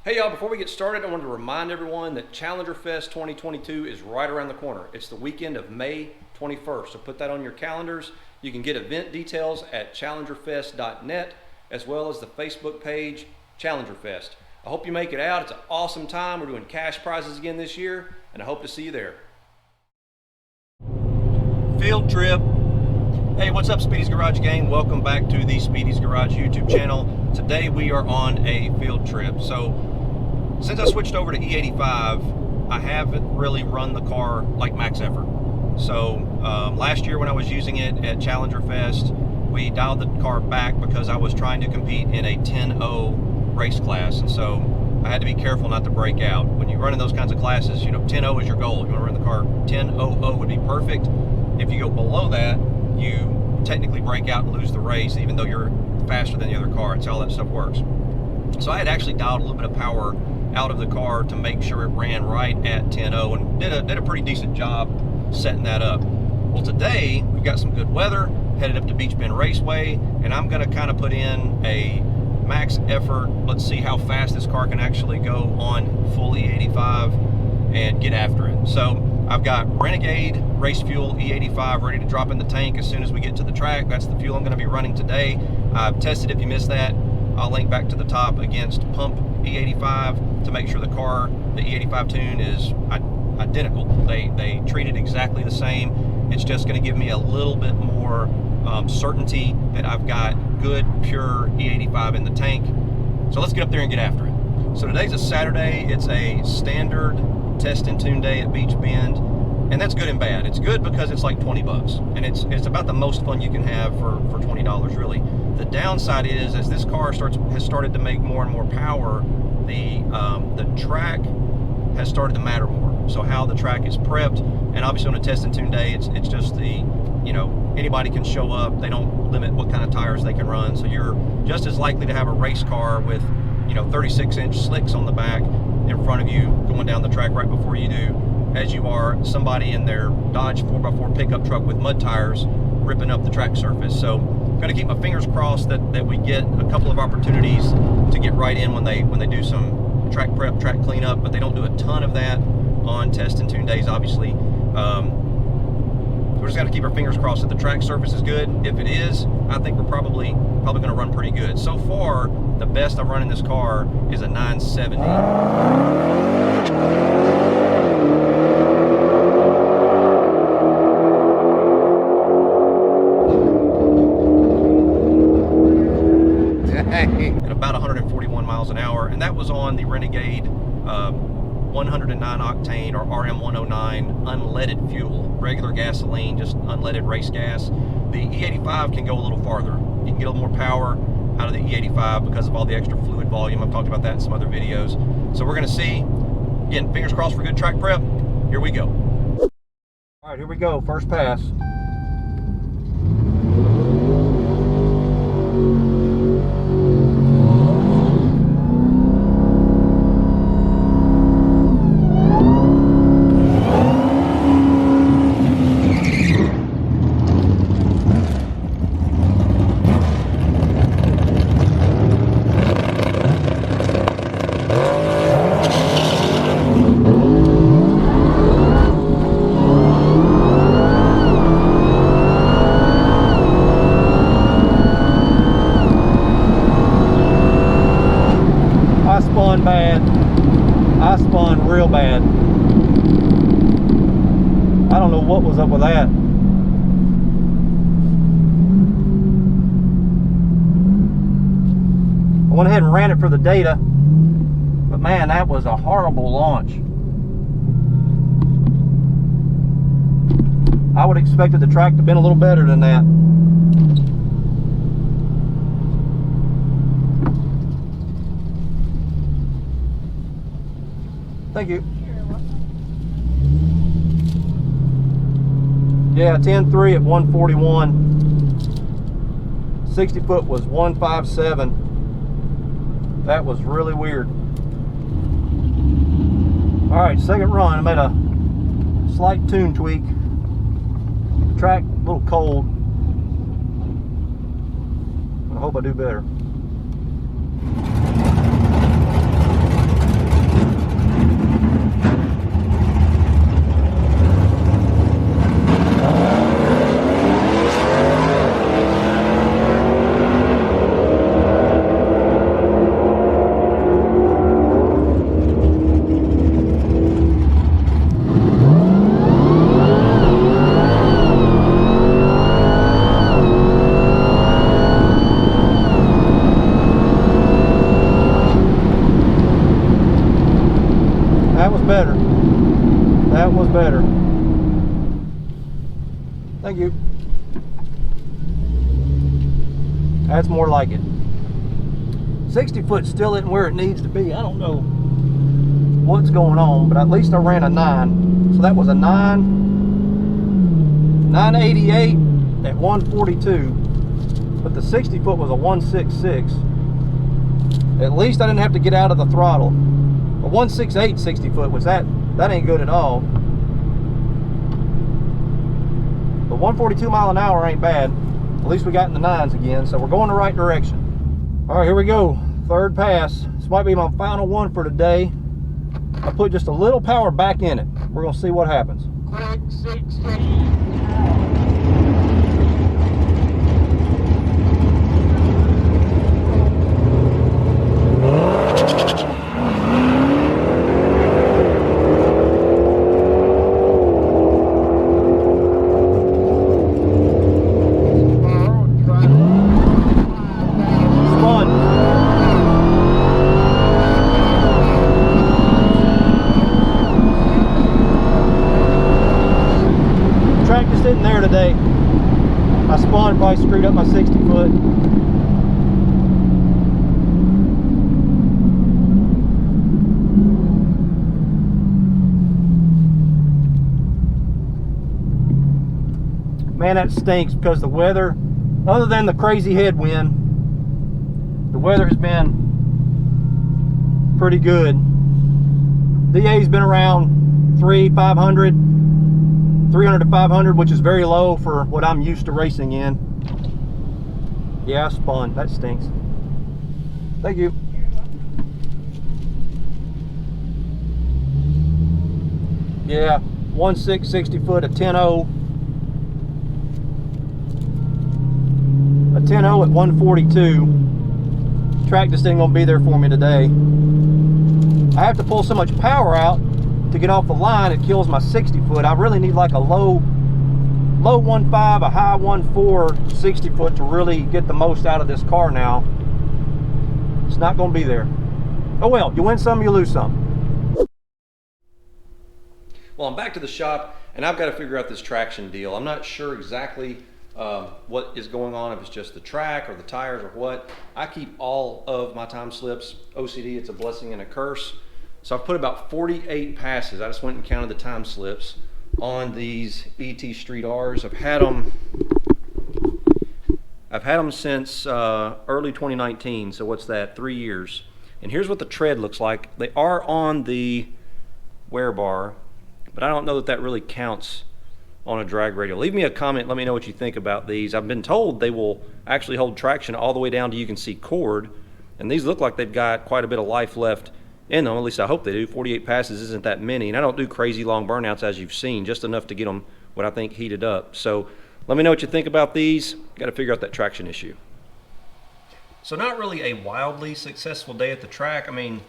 Hey y'all, before we get started, I wanted to remind everyone that Challenger Fest 2022 is right around the corner. It's the weekend of May 21st, so put that on your calendars. You can get event details at challengerfest.net as well as the Facebook page, Challenger Fest. I hope you make it out. It's an awesome time. We're doing cash prizes again this year, and I hope to see you there. Field trip. Hey, what's up, Speedy's Garage gang? Welcome back to the Speedy's Garage YouTube channel. Today we are on a field trip. So since I switched over to E85, I haven't really run the car like max effort. So last year when I was using it at Challenger Fest, we dialed the car back because I was trying to compete in a 10.0 race class. And so I had to be careful not to break out. When you run in those kinds of classes, you know, 10.0 is your goal. If you want to run the car 10.00 would be perfect. If you go below that, you technically break out and lose the race, even though you're faster than the other car. It's how that stuff works. So I had actually dialed a little bit of power out of the car to make sure it ran right at 10.0 and did a pretty decent job setting that up. Well, today we've got some good weather, headed up to Beech Bend Raceway, and I'm going to kind of put in a max effort. Let's see how fast this car can actually go on full E85 and get after it. So I've got Renegade Race Fuel E85 ready to drop in the tank as soon as we get to the track. That's the fuel I'm going to be running today. I've tested, if you missed that, I'll link back to the top, against pump E85 to make sure the car, the E85 tune, is identical. They treat it exactly the same. It's just going to give me a little bit more certainty that I've got good, pure E85 in the tank. So let's get up there and get after it. So today's a Saturday. It's a standard test and tune day at Beech Bend, and that's good and bad. It's good because it's like 20 bucks, and it's about the most fun you can have for $20 really. The downside is, as this car has started to make more and more power, the track has started to matter more. So how the track is prepped, and obviously on a test and tune day, it's just the, you know, anybody can show up. They don't limit what kind of tires they can run, so you're just as likely to have a race car with, you know, 36-inch slicks on the back in front of you going down the track right before you do, as you are somebody in their Dodge 4x4 pickup truck with mud tires ripping up the track surface. So I'm going to keep my fingers crossed that we get a couple of opportunities to get right in when they do some track prep, track cleanup, but they don't do a ton of that on test and tune days, obviously. We're just got to keep our fingers crossed that the track surface is good. If it is, I think we're probably going to run pretty good. So far, the best I've run in this car is a 970. At about 141 miles an hour, and that was on the Renegade 109 octane or RM109 unleaded fuel. Regular gasoline, just unleaded race gas. The E85 can go a little farther. You can get a little more power out of the E85 because of all the extra fluid volume. I've talked about that in some other videos. So we're going to see. Again, fingers crossed for good track prep. Here we go. All right, here we go. First pass. Bad. I spun real bad. I don't know what was up with that. I went ahead and ran it for the data, but man, that was a horrible launch. I would have expected the track to have been a little better than that. Thank you. Yeah, 10.3 at 141. 60 foot was 157. That was really weird. All right, second run. I made a slight tune tweak. The track a little cold. I hope I do better. better. That was better. Thank you. That's more like it. 60 foot still isn't where it needs to be. I don't know what's going on, but at least I ran a 9. So that was a 988 at 142. But the 60 foot was a 166. At least I didn't have to get out of the throttle. A 168 60 foot was that ain't good at all. But 142 mile an hour ain't bad. At least we got in the 9s again, so we're going the right direction. All right, here we go. Third pass. This might be my final one for today. I put just a little power back in it. We're gonna see what happens. Quick 16. Sitting there today. I spun, probably screwed up my 60 foot. Man, that stinks because the weather, other than the crazy headwind, the weather has been pretty good. DA's been around 300 to 500, which is very low for what I'm used to racing in. Yeah, I spun. That stinks. Thank you. Yeah, 1.6 60 foot, a 10.0. A 10.0 at 142. Track just ain't gonna be there for me today. I have to pull so much power out to get off the line, it kills my 60 foot. I really need like a low 1.5, a high 1.4 60 foot to really get the most out of this car now. It's not going to be there. Oh well, you win some, you lose some. Well, I'm back to the shop and I've got to figure out this traction deal. I'm not sure exactly what is going on, if it's just the track or the tires or what. I keep all of my time slips. OCD, it's a blessing and a curse. So I've put about 48 passes. I just went and counted the time slips on these ET Street R's. I've had them since early 2019. So what's that? 3 years. And here's what the tread looks like. They are on the wear bar, but I don't know that that really counts on a drag radial. Leave me a comment. Let me know what you think about these. I've been told they will actually hold traction all the way down to you can see cord. And these look like they've got quite a bit of life left in them, at least I hope they do. 48 passes isn't that many, and I don't do crazy long burnouts as you've seen, just enough to get them what I think heated up. So let me know what you think about these. Got to figure out that traction issue. So not really a wildly successful day at the track. I mean,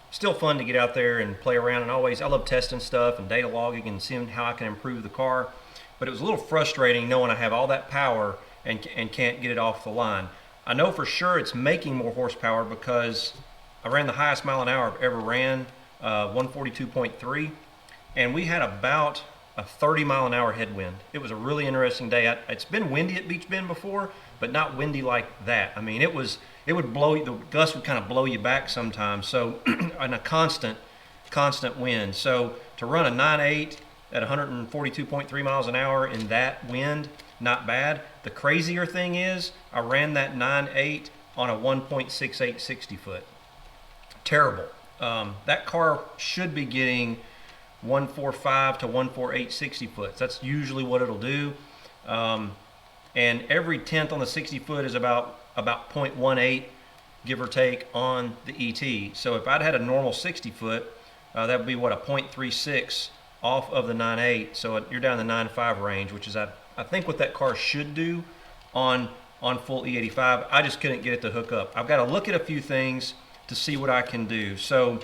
still fun to get out there and play around, and I love testing stuff and data logging and seeing how I can improve the car. But it was a little frustrating knowing I have all that power and can't get it off the line. I know for sure it's making more horsepower because I ran the highest mile an hour I've ever ran, 142.3, and we had about a 30 mile an hour headwind. It was a really interesting day. It's been windy at Beech Bend before, but not windy like that. I mean, it would blow you, the gust would kind of blow you back sometimes. So, and a constant wind. So to run a 9.8 at 142.3 miles an hour in that wind, not bad. The crazier thing is I ran that 9.8 on a 1.68 60 foot. Terrible. That car should be getting 145 to 148 60 foots. That's usually what it'll do. And every tenth on the 60 foot is about 0.18, give or take, on the ET. So if I'd had a normal 60 foot, that would be what, a 0.36 off of the 9.8. So you're down in the 9.5 range, which is I think what that car should do on full E85. I just couldn't get it to hook up. I've got to look at a few things to see what I can do. So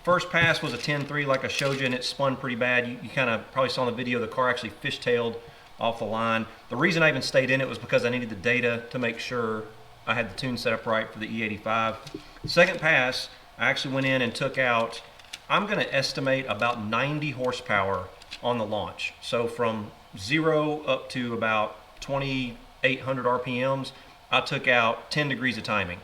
first pass was a 10.3 like I showed you, and it spun pretty bad. You kind of probably saw in the video the car actually fishtailed off the line. The reason I even stayed in it was because I needed the data to make sure I had the tune set up right for the E85. Second pass, I actually went in and took out I'm going to estimate about 90 horsepower on the launch. So from 0 up to about 2,800 RPMs, I took out 10 degrees of timing.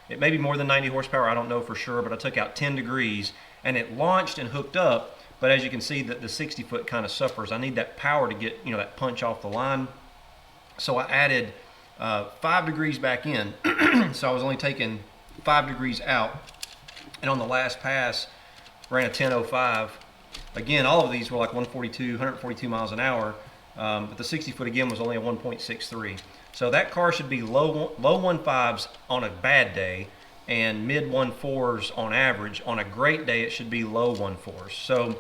It may be more than 90 horsepower, I don't know for sure, but I took out 10 degrees, and it launched and hooked up. But as you can see, that the 60 foot kind of suffers. I need that power to get, you know, that punch off the line. So I added 5 degrees back in. So I was only taking 5 degrees out. And on the last pass, ran a 10.05. Again, all of these were like 142 miles an hour. But the 60 foot again was only a 1.63. So that car should be low 1.5s on a bad day and mid 1.4s on average. On a great day, it should be low 1.4s. So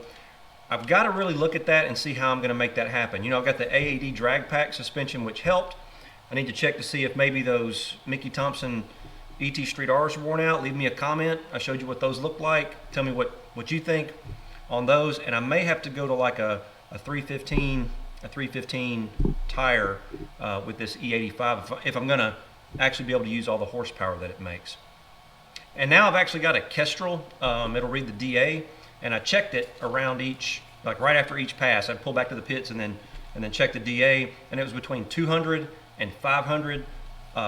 I've got to really look at that and see how I'm going to make that happen. You know, I've got the AAD drag pack suspension, which helped. I need to check to see if maybe those Mickey Thompson ET Street R's are worn out. Leave me a comment. I showed you what those look like. Tell me what you think on those. And I may have to go to like a 315 tire with this E85 if I'm going to actually be able to use all the horsepower that it makes. And now I've actually got a Kestrel. It'll read the DA, and I checked it around each, like right after each pass. I'd pull back to the pits and then check the DA, and it was between 200 and 500,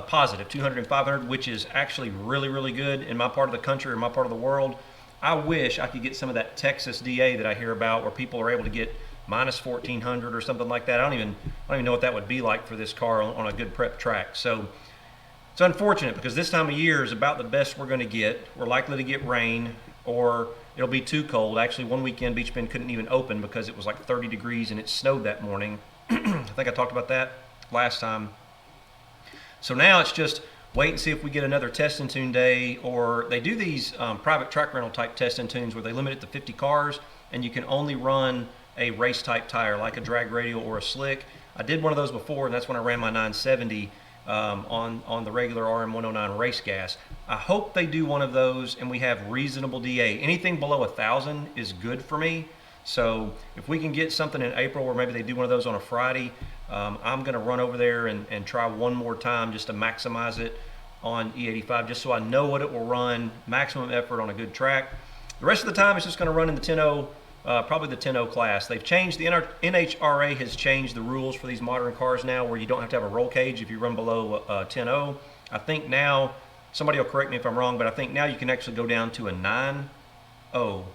positive 200 and 500, which is actually really, really good in my part of the country or my part of the world. I wish I could get some of that Texas DA that I hear about, where people are able to get minus 1400 or something like that. I don't even know what that would be like for this car on a good prep track. So it's unfortunate because this time of year is about the best we're going to get. We're likely to get rain, or it'll be too cold. Actually, one weekend Beech Bend couldn't even open because it was like 30 degrees and it snowed that morning. I think I talked about that last time. So now it's just wait and see if we get another test and tune day, or they do these private track rental type test and tunes where they limit it to 50 cars and you can only run a race type tire like a drag radial or a slick. I did one of those before, and that's when I ran my 970 on the regular RM109 race gas. I hope they do one of those and we have reasonable DA. Anything below 1,000 is good for me. So if we can get something in April where maybe they do one of those on a Friday, I'm going to run over there and try one more time just to maximize it on E85, just so I know what it will run, maximum effort on a good track. The rest of the time it's just going to run in the 10.0, probably the 10.0 class. They've changed, the NHRA has changed the rules for these modern cars now, where you don't have to have a roll cage if you run below 10.0. I think now, somebody will correct me if I'm wrong, but I think now you can actually go down to a 9.0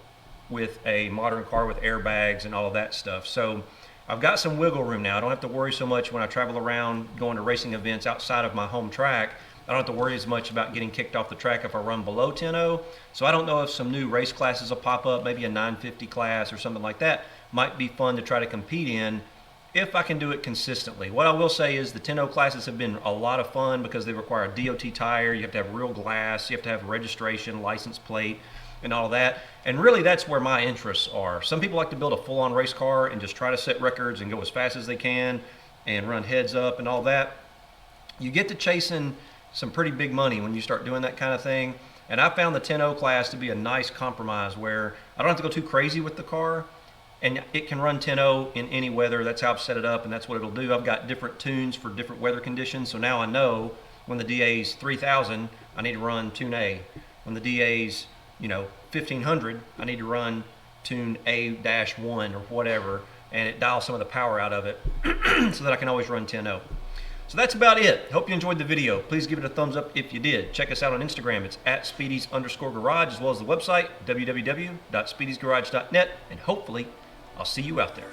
with a modern car with airbags and all of that stuff. So I've got some wiggle room now. I don't have to worry so much when I travel around going to racing events outside of my home track. I don't have to worry as much about getting kicked off the track if I run below 10.0. So I don't know if some new race classes will pop up, maybe a 950 class or something like that. Might be fun to try to compete in if I can do it consistently. What I will say is the 10.0 classes have been a lot of fun because they require a DOT tire, you have to have real glass, you have to have registration, license plate, and all of that. And really that's where my interests are. Some people like to build a full-on race car and just try to set records and go as fast as they can and run heads up and all that. You get to chasing some pretty big money when you start doing that kind of thing. And I found the 10.0 class to be a nice compromise where I don't have to go too crazy with the car, and it can run 10.0 in any weather. That's how I've set it up, and that's what it'll do. I've got different tunes for different weather conditions, so now I know when the DA's 3,000, I need to run tune A. When the DA's 1,500, I need to run tune A-1 or whatever, and it dials some of the power out of it so that I can always run 10.0. So that's about it. Hope you enjoyed the video. Please give it a thumbs up if you did. Check us out on Instagram. It's @Speedies_garage, as well as the website, www.speediesgarage.net, and hopefully I'll see you out there.